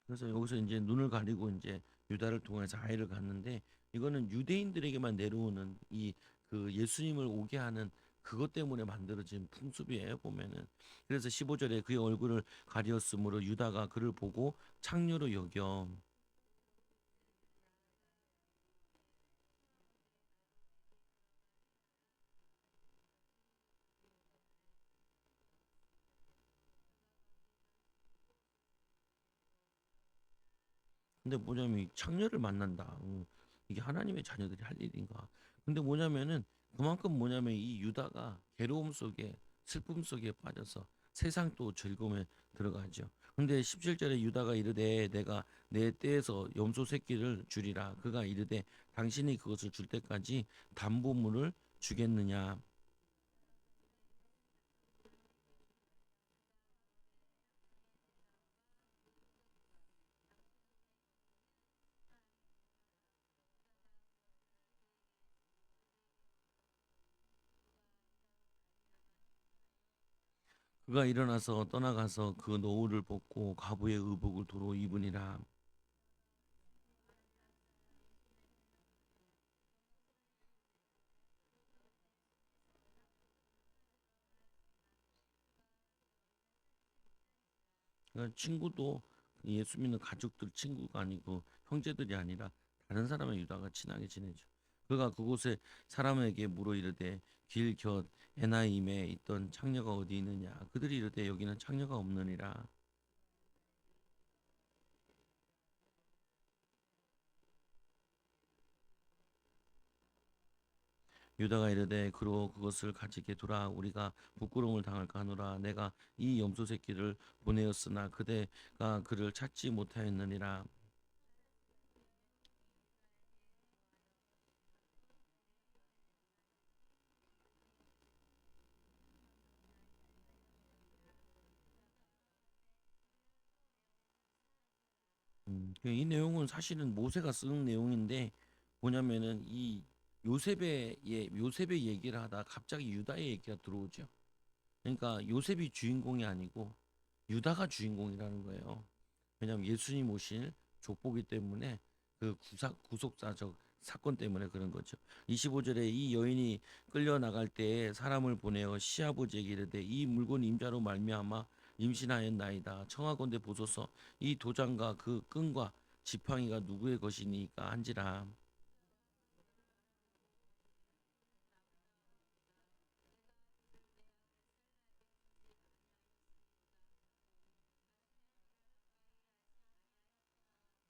그래서 여기서 이제 눈을 가리고 이제 유다를 통해서 아이를 갖는데 이거는 유대인들에게만 내려오는 이 그 예수님을 오게 하는 그것 때문에 만들어진 풍습이에요 보면은. 그래서 15절에 그의 얼굴을 가리었으므로 유다가 그를 보고 창녀로 여겨. 근데 뭐냐면 이 창녀를 만난다. 이게 하나님의 자녀들이 할 일인가? 근데 뭐냐면은 그만큼 뭐냐면 이 유다가 괴로움 속에 슬픔 속에 빠져서 세상 또 즐거움에 들어가죠. 근데 17절에 유다가 이르되 내가 내 떼에서 염소 새끼를 주리라. 그가 이르되 당신이 그것을 줄 때까지 담보물을 주겠느냐? 그가 일어나서 떠나가서 그 노울을 벗고 과부의 의복을 도로 입으니라. 그러니까 친구도 예수 믿는 가족들 친구가 아니고 형제들이 아니라 다른 사람의 유다가 친하게 지내죠. 그가 그곳에 사람에게 물어 이르되 길 곁 에나임에 있던 창녀가 어디 있느냐. 그들이 이르되 여기는 창녀가 없느니라. 유다가 이르되 그로 그것을 가지게 두라. 우리가 부끄러움을 당할까 하노라. 내가 이 염소 새끼를 보내었으나 그대가 그를 찾지 못하였느니라. 이 내용은 사실은 모세가 쓴 내용인데 뭐냐면은 이 요셉의 얘기를 하다 갑자기 유다의 얘기가 들어오죠. 그러니까 요셉이 주인공이 아니고 유다가 주인공이라는 거예요. 왜냐하면 예수님 오실 족보기 때문에 그 구속사적 사건 때문에 그런 거죠. 25절에 이 여인이 끌려 나갈 때에 사람을 보내어 시아버지에게 이르되 이 물건 임자로 말미암아 임신하였나이다. 청하건대 보소서 이 도장과 그 끈과 지팡이가 누구의 것이니까 한지라.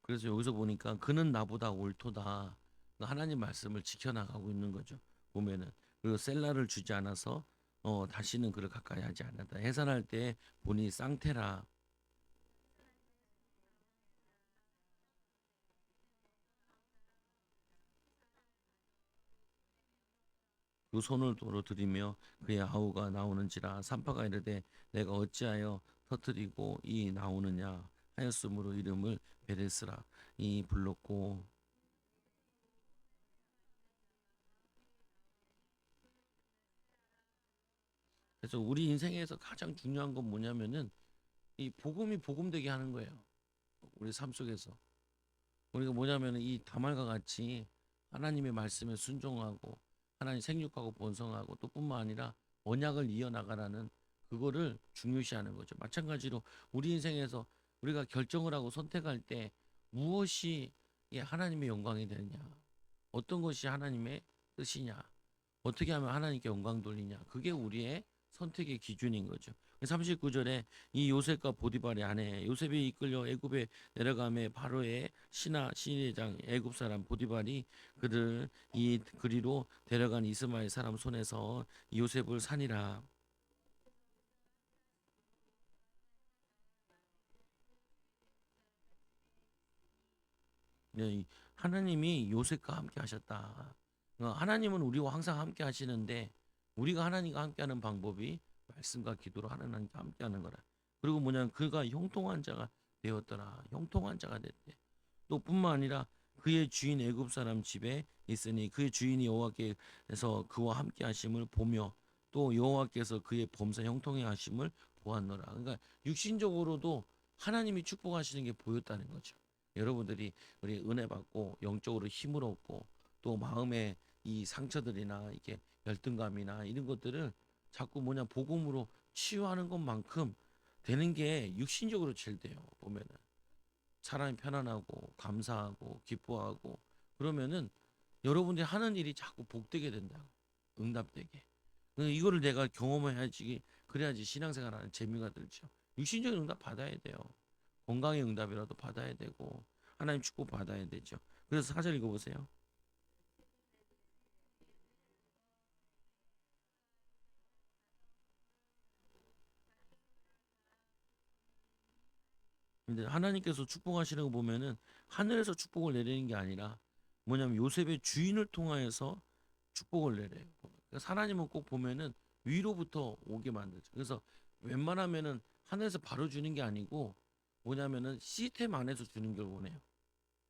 그래서 여기서 보니까 그는 나보다 옳도다. 하나님 말씀을 지켜나가고 있는 거죠. 보면은 그리고 셀라를 주지 않아서 다시는 그를 가까이 하지 않았다. 해산할 때 본이 쌍태라. 그 손을 도로 들이며 그의 아우가 나오는지라. 산파가 이르되 내가 어찌하여 터뜨리고 이 나오느냐 하였으므로 이름을 베레스라 이 불렀고. 그래서 우리 인생에서 가장 중요한 건 뭐냐면은 이 복음이 복음되게 하는 거예요. 우리 삶 속에서 우리가 뭐냐면은 이 다말과 같이 하나님의 말씀에 순종하고 하나님 생육하고 번성하고 또 뿐만 아니라 언약을 이어나가라는 그거를 중요시하는 거죠. 마찬가지로 우리 인생에서 우리가 결정을 하고 선택할 때 무엇이 하나님의 영광이 되느냐, 어떤 것이 하나님의 뜻이냐, 어떻게 하면 하나님께 영광 돌리냐, 그게 우리의 선택의 기준인 거죠. 39절에 이 요셉과 보디발의 아내 요셉이 이끌려 애굽에 내려가매 바로의 시내장 애굽 사람 보디발이 그를 이 그리로 데려간 이스마엘 사람 손에서 요셉을 산이라. 네, 하나님이 요셉과 함께 하셨다. 하나님은 우리와 항상 함께 하시는데 우리가 하나님과 함께하는 방법이 말씀과 기도로 하나님과 함께하는 거라. 그리고 뭐냐면 그가 형통한 자가 되었더라. 형통한 자가 됐대. 또 뿐만 아니라 그의 주인 애굽 사람 집에 있으니 그의 주인이 여호와께서 그와 함께 하심을 보며 또 여호와께서 그의 범사 형통해 하심을 보았노라. 그러니까 육신적으로도 하나님이 축복하시는 게 보였다는 거죠. 여러분들이 우리 은혜 받고 영적으로 힘을 얻고 또 마음의 이 상처들이나 이게 열등감이나 이런 것들을 자꾸 뭐냐 복음으로 치유하는 것만큼 되는 게 육신적으로 제일 돼요. 보면은 사람이 편안하고 감사하고 기뻐하고 그러면은 여러분들이 하는 일이 자꾸 복되게 된다고. 응답되게. 이거를 내가 경험해야지 그래야지 신앙생활하는 재미가 들죠. 육신적인 응답 받아야 돼요. 건강의 응답이라도 받아야 되고 하나님 축복 받아야 되죠. 그래서 4절 읽어보세요. 근데 하나님께서 축복하시는 거 보면은 하늘에서 축복을 내리는 게 아니라 뭐냐면 요셉의 주인을 통하여서 축복을 내려요. 그래서 하나님은 꼭 보면은 위로부터 오게 만들죠. 그래서 웬만하면은 하늘에서 바로 주는 게 아니고 뭐냐면은 시스템 안에서 주는 걸 원해요.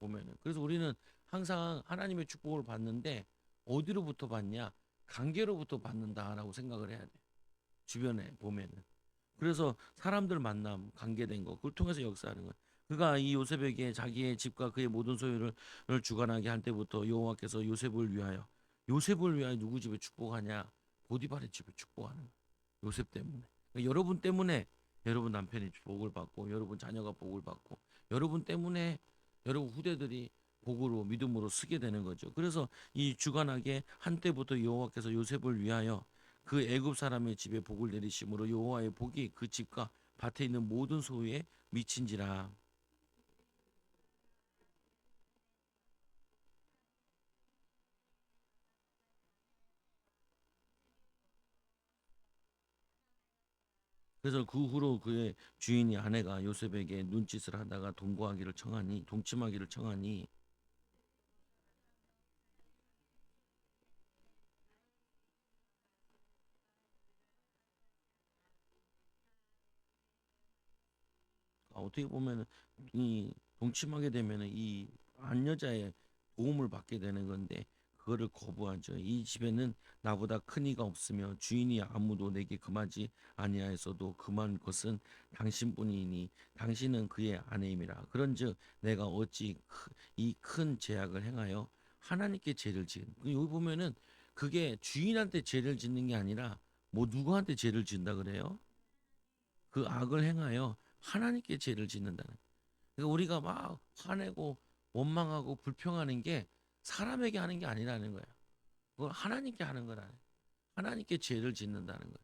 보면은. 그래서 우리는 항상 하나님의 축복을 받는데 어디로부터 받냐? 관계로부터 받는다라고 생각을 해야 돼. 주변에 보면은. 그래서 사람들 만남, 관계된 거, 그걸 통해서 역사하는 거예요. 그가 이 요셉에게 자기의 집과 그의 모든 소유를 주관하게 할 때부터 여호와께서 요셉을 위하여 누구 집에 축복하냐? 보디발의 집에 축복하는 거예요. 요셉 때문에. 그러니까 여러분 때문에 여러분 남편이 복을 받고 여러분 자녀가 복을 받고 여러분 때문에 여러분 후대들이 복으로 믿음으로 쓰게 되는 거죠. 그래서 이 주관하게 한때부터 여호와께서 요셉을 위하여 그 애굽 사람의 집에 복을 내리심으로 여호와의 복이 그 집과 밭에 있는 모든 소유에 미친지라. 그래서 그 후로 그의 주인이 아내가 요셉에게 눈짓을 하다가 동침하기를 청하니 어떻게 보면은 이 동침하게 되면은 이 안여자의 도움을 받게 되는 건데 그거를 거부하죠. 이 집에는 나보다 큰 이가 없으며 주인이 아무도 내게 금하지 아니하였어도 금한 것은 당신뿐이니 당신은 그의 아내임이라. 그런즉 내가 어찌 이 큰 죄악을 행하여 하나님께 죄를 지은. 여기 보면은 그게 주인한테 죄를 짓는 게 아니라 뭐 누구한테 죄를 짓는다 그래요? 그 악을 행하여 하나님께 죄를 짓는다는. 그러니까 우리가 막 화내고 원망하고 불평하는 게 사람에게 하는 게 아니라는 거야. 그걸 하나님께 하는 거라는. 하나님께 죄를 짓는다는 거예요.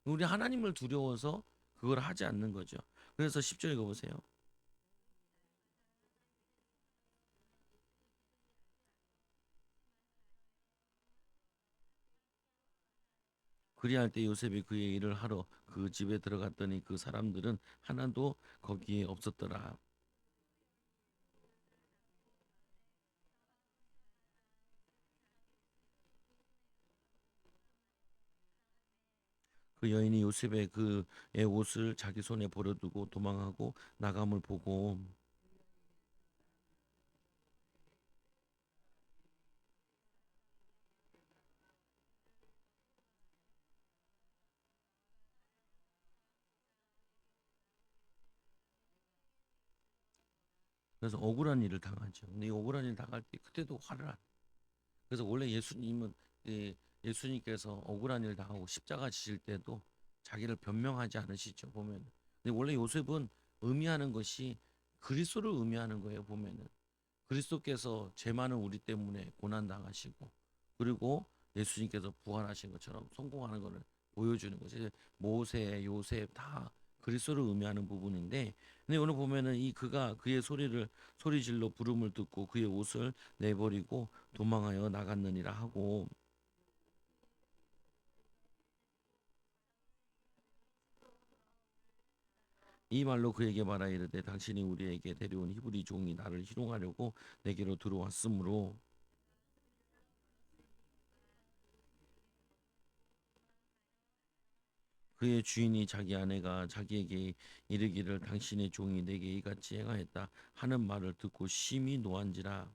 우리 하나님을 두려워서 그걸 하지 않는 거죠. 그래서 10절 읽어보세요. 그리할 때 요셉이 그의 일을 하러 그 집에 들어갔더니 그 사람들은 하나도 거기에 없었더라. 그 여인이 요셉의 그의 옷을 자기 손에 버려두고 도망하고 나감을 보고 그래서 억울한 일을 당하죠. 근데 이 억울한 일 당할 때 그때도 화를 안. 그래서 원래 예수님은 예수님께서 억울한 일 당하고 십자가 지실 때도 자기를 변명하지 않으시죠. 보면. 근데 원래 요셉은 의미하는 것이 그리스도를 의미하는 거예요. 보면은 그리스도께서 죄 많은 우리 때문에 고난 당하시고 그리고 예수님께서 부활하신 것처럼 성공하는 것을 보여주는 거죠. 모세, 요셉 다 그리스도를 의미하는 부분인데, 근데 오늘 보면은 이 그가 그의 소리질러 부름을 듣고 그의 옷을 내버리고 도망하여 나갔느니라 하고 이 말로 그에게 말하 이르되 당신이 우리에게 데려온 히브리 종이 나를 희롱하려고 내게로 들어왔으므로 그의 주인이 자기 아내가 자기에게 이르기를 당신의 종이 내게 이같이 행하였다 하는 말을 듣고 심히 노한지라.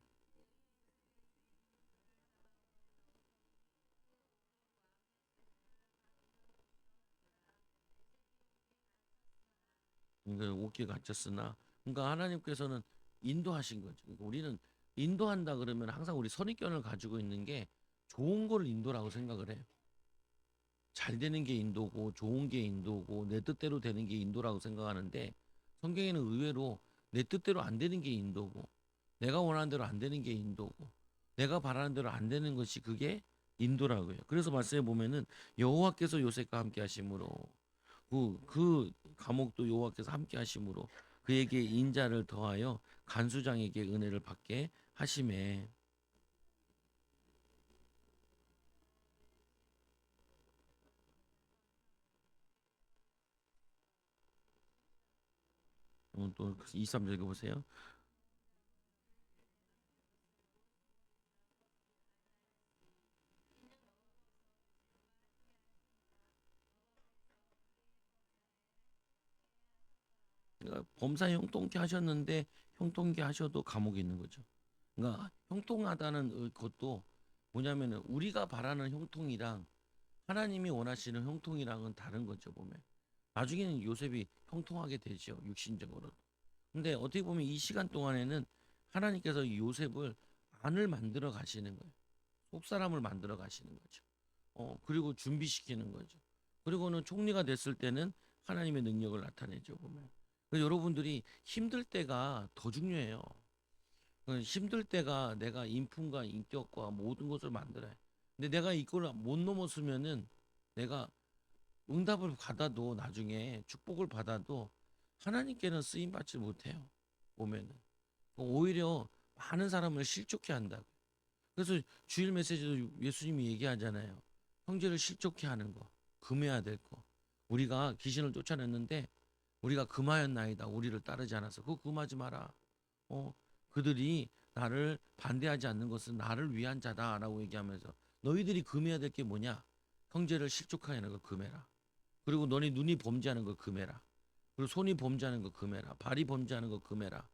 그러니까 옷길 갇혔으나 그러니까 하나님께서는 인도하신 거죠. 그러니까 우리는 인도한다 그러면 항상 우리 선입견을 가지고 있는 게 좋은 걸 인도라고 생각을 해요. 잘 되는 게 인도고 좋은 게 인도고 내 뜻대로 되는 게 인도라고 생각하는데 성경에는 의외로 내 뜻대로 안 되는 게 인도고 내가 원하는 대로 안 되는 게 인도고 내가 바라는 대로 안 되는 것이 그게 인도라고요. 그래서 말씀해 보면은 여호와께서 요셉과 함께 하심으로 그 감옥도 여호와께서 함께 하심으로 그에게 인자를 더하여 간수장에게 은혜를 받게 하심에 또 23절 읽어보세요. 그러니까 범사 형통케 하셨는데 형통케 하셔도 감옥에 있는 거죠. 그러니까 형통하다는 것도 뭐냐면은 우리가 바라는 형통이랑 하나님이 원하시는 형통이랑은 다른 거죠 보면. 나중에는 요셉이 형통하게 되죠. 육신적으로. 근데 어떻게 보면 이 시간 동안에는 하나님께서 이 요셉을 안을 만들어 가시는 거예요. 속사람을 만들어 가시는 거죠. 그리고 준비시키는 거죠. 그리고는 총리가 됐을 때는 하나님의 능력을 나타내죠, 보면. 그래서 여러분들이 힘들 때가 더 중요해요. 힘들 때가 내가 인품과 인격과 모든 것을 만들어요. 근데 내가 이걸 못 넘었으면은 내가 응답을 받아도 나중에 축복을 받아도 하나님께는 쓰임 받지 못해요. 보면은 오히려 많은 사람을 실족해 한다고. 그래서 주일 메시지도 예수님이 얘기하잖아요. 형제를 실족해 하는 거, 금해야 될 거. 우리가 귀신을 쫓아냈는데 우리가 금하였나이다. 우리를 따르지 않아서 그거 금하지 마라. 어, 그들이 나를 반대하지 않는 것은 나를 위한 자다라고 얘기하면서 너희들이 금해야 될 게 뭐냐? 형제를 실족하는 거 금해라. 그리고 너네 눈이 범죄하는 거 금해라. 그리고 손이 범죄하는 거 금해라. 발이 범죄하는 거 금해라.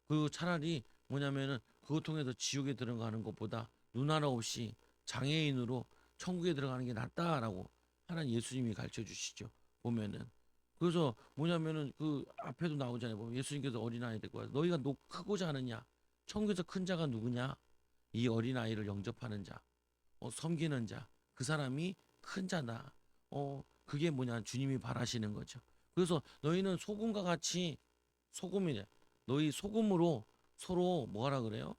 그리고 차라리 뭐냐면은 그것 통해서 지옥에 들어가는 것보다 눈 하나 없이 장애인으로 천국에 들어가는 게 낫다라고 하나님 예수님이 가르쳐 주시죠. 보면은 그래서 뭐냐면은 그 앞에도 나오잖아요. 보면 예수님께서 어린아이 데리고 와서 너희가 크고자 하느냐? 천국에서 큰 자가 누구냐? 이 어린아이를 영접하는 자, 섬기는 자, 그 사람이 큰 자다. 그게 뭐냐? 주님이 바라시는 거죠. 그래서 너희는 소금과 같이 소금이래. 너희 소금으로 서로 뭐하라 그래요?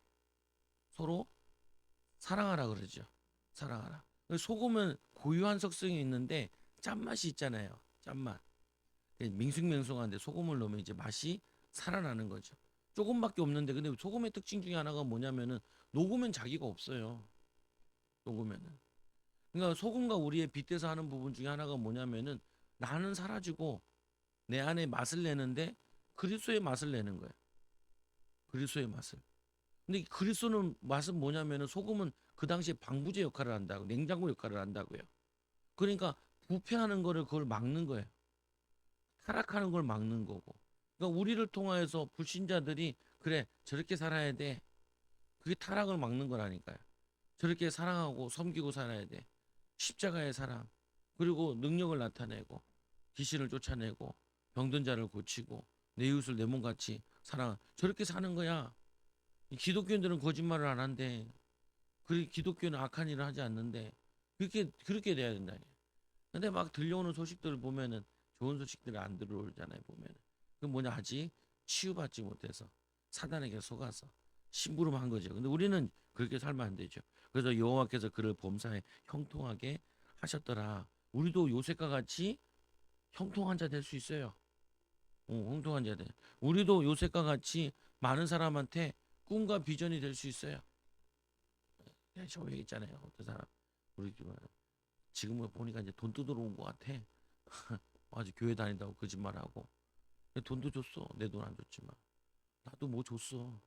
서로 사랑하라 그러죠. 사랑하라. 소금은 고유한 속성이 있는데 짠맛이 있잖아요. 짠맛. 밍숭맹숭한데 소금을 넣으면 이제 맛이 살아나는 거죠. 조금밖에 없는데 근데 소금의 특징 중에 하나가 뭐냐면은 녹으면 자기가 없어요. 녹으면은. 그러니까 소금과 우리의 빗대서 하는 부분 중에 하나가 뭐냐면은 나는 사라지고 내 안에 맛을 내는데 그리스도의 맛을 내는 거예요. 그리스도의 맛을. 근데 그리스도는 맛은 뭐냐면은 소금은 그 당시에 방부제 역할을 한다고 냉장고 역할을 한다고요. 그러니까 부패하는 거를 그걸 막는 거예요. 타락하는 걸 막는 거고. 그러니까 우리를 통하여서 불신자들이 그래 저렇게 살아야 돼. 그게 타락을 막는 거라니까요. 저렇게 사랑하고 섬기고 살아야 돼. 십자가의 사랑. 그리고 능력을 나타내고 귀신을 쫓아내고 병든 자를 고치고 내 이웃을 내 몸같이 사랑. 저렇게 사는 거야. 기독교인들은 거짓말을 안 한대. 그리고 기독교는 악한 일을 하지 않는데 그렇게 돼야 된다. 근데 막 들려오는 소식들을 보면은 좋은 소식들이 안 들어오잖아요. 보면은 그 뭐냐 아직 치유받지 못해서 사단에게 속아서 심부름한 거죠. 근데 우리는 그렇게 살면 안 되죠. 그래서 여호와께서 그를 범사에 형통하게 하셨더라. 우리도 요셉과 같이 형통한 자 될 수 있어요. 형통한 자 돼. 우리도 요셉과 같이 많은 사람한테 꿈과 비전이 될 수 있어요. 저 얘기 있잖아요. 어떤 사람 우리 지금은 보니까 이제 돈 뜯으러 온 것 같아. 아직 교회 다닌다고 거짓말하고. 돈도 줬어. 내 돈 안 줬지만. 나도 뭐 줬어.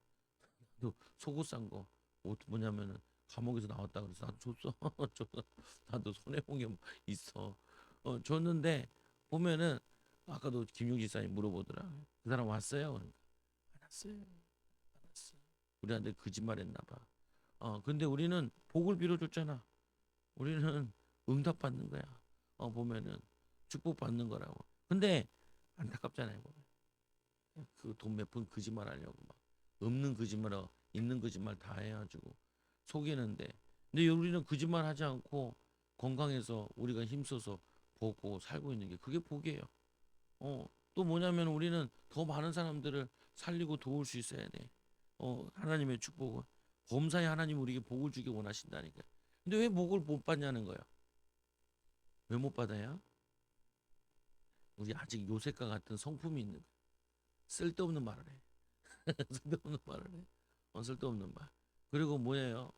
또 속옷 산 거. 옷 뭐냐면은 감옥에서 나왔다 그래서 나도 줬어. 줬어. 나도 손해본 게 있어. 줬는데 보면은 아까도 김용 지사님 물어보더라. 그 사람 왔어요? 그러니까 안 왔어요. 안 왔어. 우리한테 거짓말했나 봐. 근데 우리는 복을 빌어줬잖아. 우리는 응답 받는 거야. 보면은 축복 받는 거라고. 근데 안타깝잖아요. 보면 그 돈 몇 푼 거짓말 하려고 막 없는 거짓말하고 있는 거짓말 다 해가지고 속이는데. 근데 우리는 거짓말 하지 않고 건강해서 우리가 힘써서 보고 살고 있는 게 그게 복이에요. 또 뭐냐면 우리는 더 많은 사람들을 살리고 도울 수 있어야 돼. 하나님의 축복은 범사에 하나님 우리에게 복을 주기 원하신다니까. 근데 왜 복을 못 받냐는 거야. 왜 못 받아요? 우리 아직 요셉과 같은 성품이 있는 거야. 쓸데없는 말을 해. 쓸데없는 말을 해. 쓸데없는 말. 그리고 뭐예요?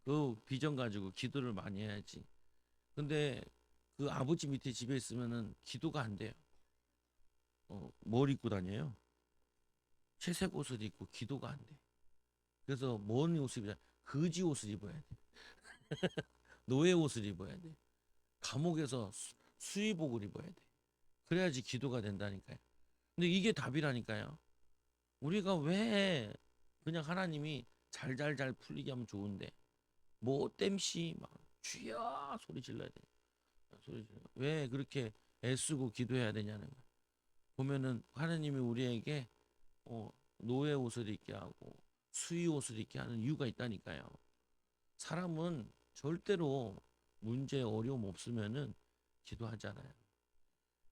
그 비전 가지고 기도를 많이 해야지. 근데 그 아버지 밑에 집에 있으면은 기도가 안 돼요. 뭘 입고 다녀요? 채색 옷을 입고 기도가 안 돼. 그래서 뭔 옷을 입냐? 거지 옷을 입어야 돼. 노예 옷을 입어야 돼. 감옥에서 수의복을 입어야 돼. 그래야지 기도가 된다니까요. 근데 이게 답이라니까요. 우리가 왜 그냥 하나님이 잘잘잘 풀리게 하면 좋은데 뭐 땜시 막 주여 소리 질러야 돼. 소리 질러. 왜 그렇게 애쓰고 기도해야 되냐는 거예요. 보면은 하나님이 우리에게 노예 옷을 입게 하고 수의 옷을 입게 하는 이유가 있다니까요. 사람은 절대로 문제 어려움 없으면은 기도하잖아요.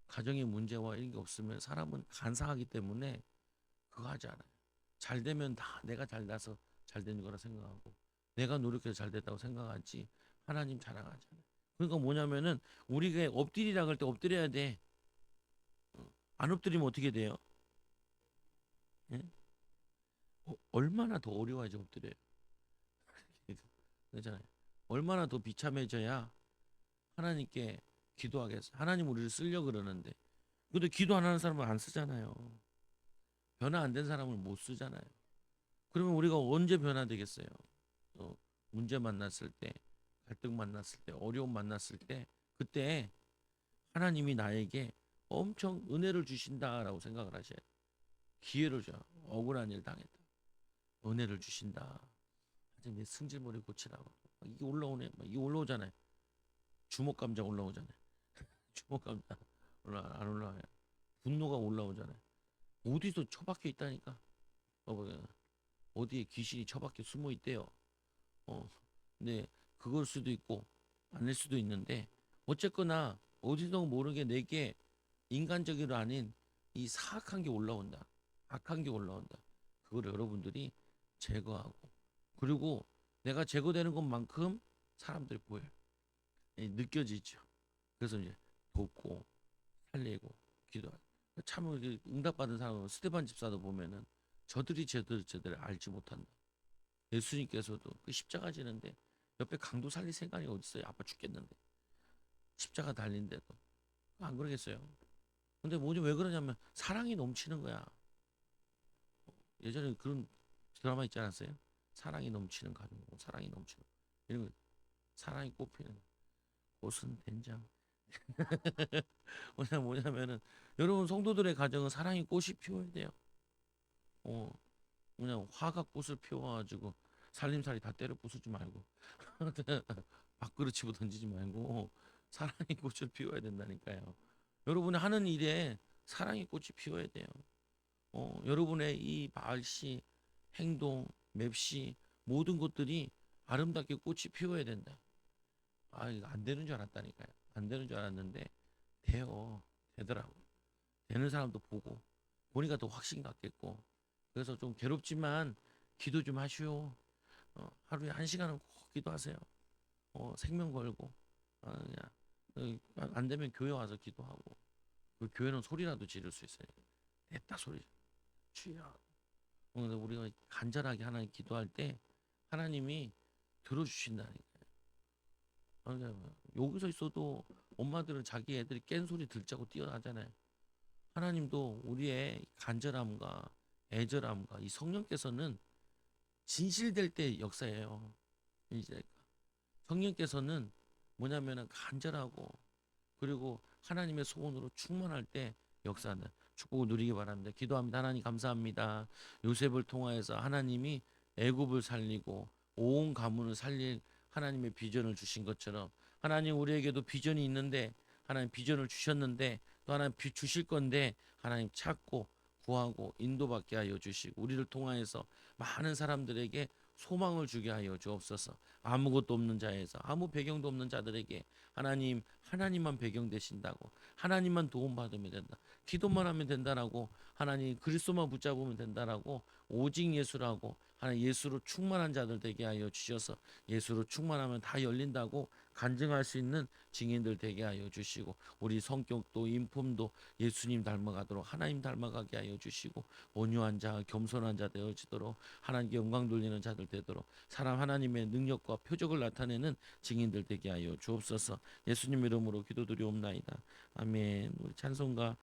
가정의 문제와 이런 게 없으면 사람은 간사하기 때문에 그거 하지 않아요. 잘 되면 다 내가 잘나서 잘 되는 거라 생각하고 내가 노력해서 잘 됐다고 생각하지 하나님 자랑하잖아요. 그러니까 뭐냐면은 우리가 엎드리라 그럴 때 엎드려야 돼. 안 엎드리면 어떻게 돼요? 예? 얼마나 더 어려워야지 엎드려요. 그렇잖아요. 얼마나 더 비참해져야 하나님께 기도하겠어. 하나님 우리를 쓰려 그러는데. 근데 기도 안 하는 사람은 안 쓰잖아요. 변화 안 된 사람은 못 쓰잖아요. 그러면 우리가 언제 변화되겠어요? 어, 문제 만났을 때, 갈등 만났을 때, 어려움 만났을 때, 그때 하나님이 나에게 엄청 은혜를 주신다라고 생각을 하셔요. 기회를 줘. 억울한 일 당했다. 은혜를 주신다. 하여튼 내 승질머리 고치라고. 이게 올라오네. 이게 올라오잖아요. 주먹 감자 올라오잖아요. 주먹 감자 안 올라와요. 분노가 올라오잖아요. 어디서 처박혀 있다니까. 어디에 귀신이 처박혀 숨어 있대요. 근데 그걸 수도 있고 아닐 수도 있는데 어쨌거나 어디서 모르게 내게 인간적으로 아닌 이 사악한 게 올라온다. 악한 게 올라온다. 그걸 여러분들이 제거하고 그리고 내가 제거되는 것만큼 사람들이 보여요. 느껴지죠. 그래서 이제 돕고 살리고 기도하고 참 응답받은 사람은 스테반 집사도 보면은 저들을 알지 못한다. 예수님께서도 그 십자가 지는데 옆에 강도 살릴 생각이 어디 있어요? 아파 죽겠는데 십자가 달린데도 안 그러겠어요. 근데 뭐지 왜 그러냐면 사랑이 넘치는 거야. 예전에 그런 드라마 있지 않았어요? 사랑이 넘치는 가족, 사랑이 넘치는 이런 거, 사랑이 꽃피는 꽃은 된장. 뭐냐면은 여러분 성도들의 가정은 사랑이 꽃이 피워야 돼요. 어, 그냥 화가 꽃을 피워가지고 살림살이 다 때려 부수지 말고 밥그릇 집어 던지지 말고 사랑의 꽃을 피워야 된다니까요. 여러분이 하는 일에 사랑의 꽃이 피워야 돼요. 여러분의 이 말씨, 행동, 맵시 모든 것들이 아름답게 꽃이 피워야 된다. 아, 이거 안 되는 줄 알았다니까요. 안 되는 줄 알았는데 돼요. 되더라고. 되는 사람도 보고 보니까 더 확신 갖겠고. 그래서 좀 괴롭지만 기도 좀 하시오. 하루에 1시간은 꼭 기도하세요. 생명 걸고 그냥 안 되면 교회 와서 기도하고 그 교회는 소리라도 지를 수 있어요. 냈다 소리. 주여. 오늘 우리가 간절하게 하나님 기도할 때 하나님이 들어주신다니까요. 여기서 있어도 엄마들은 자기 애들이 깬 소리 들자고 뛰어나잖아요. 하나님도 우리의 간절함과 애절함과 이 성령께서는 진실될 때 역사예요. 이제 성령께서는 뭐냐면은 간절하고 그리고 하나님의 소원으로 충만할 때 역사하는 축복을 누리기 바랍니다. 기도합니다. 하나님 감사합니다. 요셉을 통하여서 하나님이 애굽을 살리고 온 가문을 살릴 하나님의 비전을 주신 것처럼 하나님 우리에게도 비전이 있는데 하나님 비전을 주셨는데 또 하나님 주실 건데 하나님 찾고 구하고 인도받게 하여 주시고 우리를 통하여서 많은 사람들에게 소망을 주게 하여 주옵소서. 아무것도 없는 자에서 아무 배경도 없는 자들에게 하나님만 배경 되신다고 하나님만 도움받으면 된다. 기도만 하면 된다라고 하나님 그리스도만 붙잡으면 된다라고 오직 예수라고 하나님 예수로 충만한 자들 되게 하여 주셔서 예수로 충만하면 다 열린다고 간증할 수 있는 증인들 되게 하여 주시고 우리 성격도 인품도 예수님 닮아가도록 하나님 닮아가게 하여 주시고 온유한 자 겸손한 자 되어지도록 하나님께 영광 돌리는 자들 되도록 사람 하나님의 능력과 표적을 나타내는 증인들 되게 하여 주옵소서. 예수님 이름으로 기도드리옵나이다. 아멘. 우리 찬송가